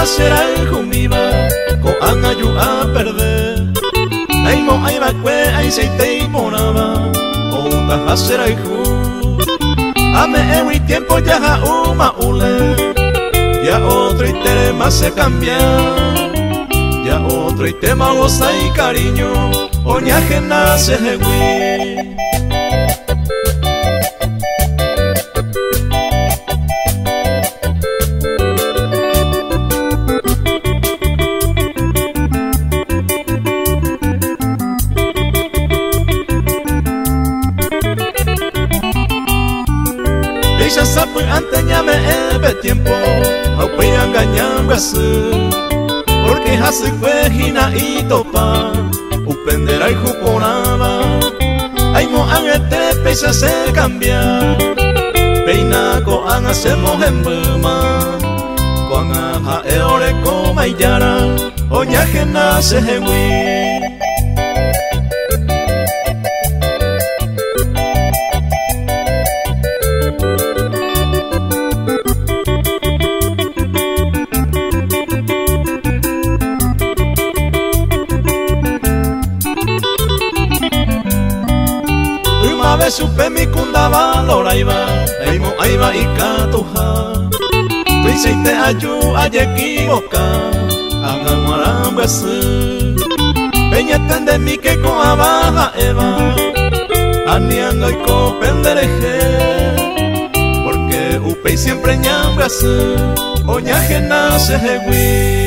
será el jumiba, ko angayu a perder. Ay mo ay bakwe ay seitei moraba, o taja será el ju. Ame ewi tiempo ya ha uma ule, ya otro tema se cambia, ya otro tema goza y cariño, oñaje nace hewi. Ella sabe antes ya me ebe tiempo, aunque engañando así, porque hace cuejina y topa, upendera y juponaba. Ay mo angete pesa se cambia, peinaco an hacemos en buma, con aja eore coma y yara, oñaje nace hewi. Una vez supe mi kunda valoraiba, aimo aiba y katuja. Tu hiciste ayu aye equivoca, agamaramba así. Peña tende mi que con abaja eva, anianga y copendereje. Porque upei siempre ñamba así, oñaje nace hewi.